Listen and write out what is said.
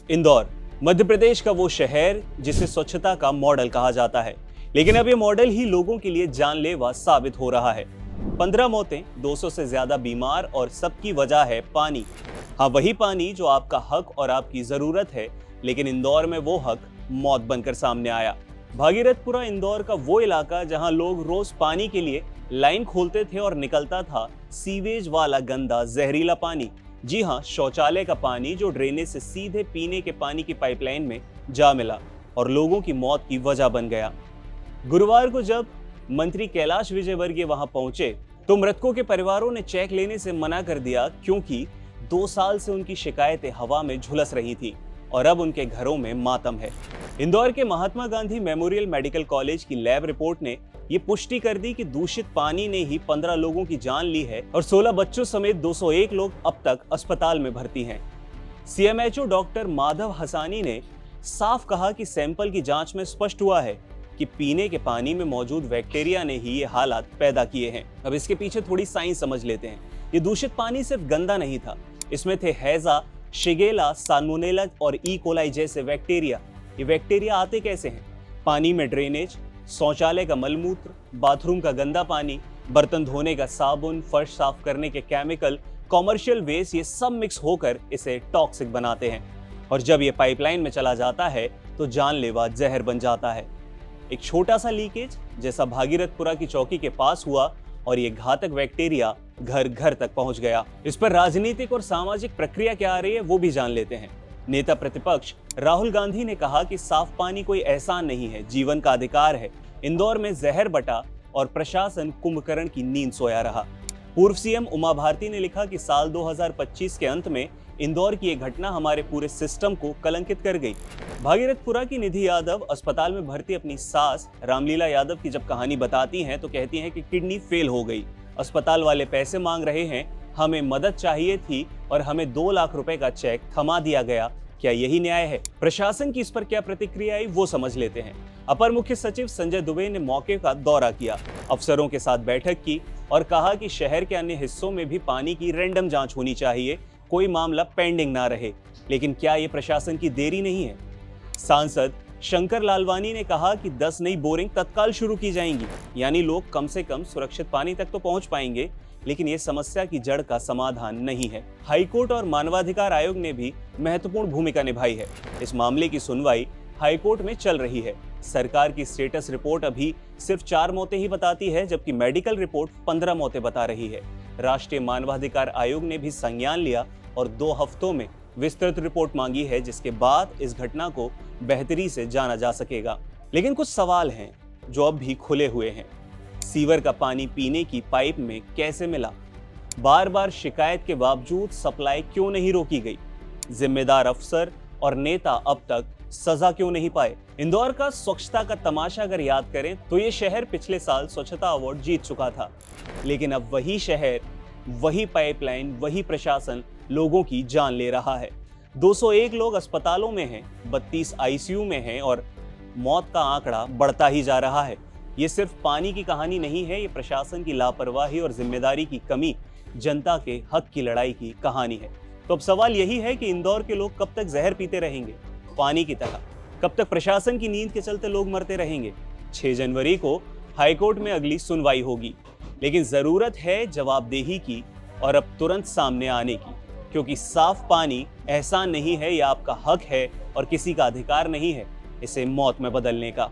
इंदौर मध्य प्रदेश का वो शहर जिसे स्वच्छता का मॉडल कहा जाता है, लेकिन अब ये मॉडल ही लोगों के लिए जानलेवा साबित हो रहा है। 15 मौतें, 200 से ज्यादा बीमार और सबकी वजह है पानी। हाँ, वही पानी जो आपका हक और आपकी जरूरत है, लेकिन इंदौर में वो हक मौत बनकर सामने आया। भागीरथपुरा इंदौर का वो इलाका जहां लोग रोज पानी के लिए लाइन खोलते थे और निकलता था सीवेज वाला गंदा जहरीला पानी। जी हाँ, शौचालय का पानी जो ड्रेनेज से सीधे पीने के पानी की पाइपलाइन में जा मिला और लोगों की मौत की वजह बन गया। गुरुवार को जब मंत्री कैलाश विजयवर्गीय वहां पहुंचे तो मृतकों के परिवारों ने चेक लेने से मना कर दिया, क्योंकि 2 साल से उनकी शिकायतें हवा में झुलस रही थी और अब उनके घरों में मातम है। इंदौर के Mahatma Gandhi memorial medical college की लैब रिपोर्ट ने ये पुष्टि कर दी कि दूषित पानी ने ही 15 लोगों की जान ली है और 16 बच्चों समेत 201 लोग अब तक अस्पताल में भर्ती हैं। सीएमएचओ डॉक्टर माधव हसानी ने साफ कहा कि सैंपल की जांच में स्पष्ट हुआ है कि पीने के पानी में मौजूद बैक्टीरिया ने ही ये हालात पैदा किए हैं। अब इसके पीछे थोड़ी साइंस समझ लेते हैं। ये दूषित पानी सिर्फ गंदा नहीं था, इसमें थे हैजा, शिगेला, साल्मोनेला और ई कोलाई जैसे बैक्टीरिया। ये बैक्टीरिया आते कैसे हैं? पानी में ड्रेनेज, शौचालय का मलमूत्र, बाथरूम का गंदा पानी, बर्तन धोने का साबुन, फर्श साफ करने के केमिकल, कॉमर्शियल वेस्ट, ये सब मिक्स होकर इसे टॉक्सिक बनाते हैं और जब ये पाइपलाइन में चला जाता है तो जानलेवा जहर बन जाता है। एक छोटा सा लीकेज जैसा भागीरथपुरा की चौकी के पास हुआ और ये घातक बैक्टीरिया घर घर तक पहुंच गया। इस पर राजनीतिक और सामाजिक प्रक्रिया क्या आ रही है वो भी जान लेते हैं। नेता प्रतिपक्ष राहुल गांधी ने कहा कि साफ पानी कोई एहसान नहीं है, जीवन का अधिकार है। इंदौर में जहर बटा और प्रशासन कुंभकर्ण की नींद सोया रहा। पूर्व सीएम उमा भारती ने लिखा कि साल 2025 के अंत में इंदौर की ये घटना हमारे पूरे सिस्टम को कलंकित कर गई। भागीरथपुरा की निधि यादव अस्पताल में भर्ती अपनी सास रामलीला यादव की जब कहानी बताती हैं तो कहती हैं कि किडनी फेल हो गई, अस्पताल वाले पैसे मांग रहे हैं, हमें मदद चाहिए थी और हमें 2 लाख रुपए का चेक थमा दिया गया। क्या यही न्याय है? प्रशासन की इस पर क्या प्रतिक्रिया आई वो समझ लेते हैं। अपर मुख्य सचिव संजय दुबे ने मौके का दौरा किया, अफसरों के साथ बैठक की और कहा कि शहर के अन्य हिस्सों में भी पानी की रैंडम जांच होनी चाहिए, कोई मामला पेंडिंग ना रहे। लेकिन क्या ये प्रशासन की देरी नहीं है? सांसद शंकर लालवानी ने कहा कि 10 नई बोरिंग तत्काल शुरू की जाएंगी, यानी लोग कम से कम सुरक्षित पानी तक तो पहुंच पाएंगे, लेकिन ये समस्या की जड़ का समाधान नहीं है। हाईकोर्ट और मानवाधिकार आयोग ने भी महत्वपूर्ण भूमिका निभाई है। इस मामले की सुनवाई हाईकोर्ट में चल रही है। सरकार की स्टेटस रिपोर्ट अभी सिर्फ 4 मौतें ही बताती है, जबकि मेडिकल रिपोर्ट 15 मौतें बता रही है। राष्ट्रीय मानवाधिकार आयोग ने भी संज्ञान लिया और 2 हफ्तों में विस्तृत रिपोर्ट मांगी है, जिसके बाद इस घटना को बेहतरी से जाना जा सकेगा। लेकिन कुछ सवाल हैं जो अब भी खुले हुए हैं। सीवर का पानी पीने की पाइप में कैसे मिला? बार बार शिकायत के बावजूद सप्लाई क्यों नहीं रोकी गई? जिम्मेदार अफसर और नेता अब तक सजा क्यों नहीं पाए? इंदौर का स्वच्छता का तमाशा अगर याद करें तो ये शहर पिछले साल स्वच्छता अवार्ड जीत चुका था, लेकिन अब वही शहर, वही पाइपलाइन, वही प्रशासन लोगों की जान ले रहा है। 201 लोग अस्पतालों में हैं, 32 आईसीयू में हैं और मौत का आंकड़ा बढ़ता ही जा रहा है। ये सिर्फ पानी की कहानी नहीं है, ये प्रशासन की लापरवाही और जिम्मेदारी की कमी, जनता के हक की लड़ाई की कहानी है। तो अब सवाल यही है कि इंदौर के लोग कब तक जहर पीते रहेंगे पानी की तरह? कब तक प्रशासन की नींद के चलते लोग मरते रहेंगे? 6 जनवरी को हाईकोर्ट में अगली सुनवाई होगी, लेकिन जरूरत है जवाबदेही की और अब तुरंत सामने आने की, क्योंकि साफ पानी एहसान नहीं है, यह आपका हक है और किसी का अधिकार नहीं है इसे मौत में बदलने का।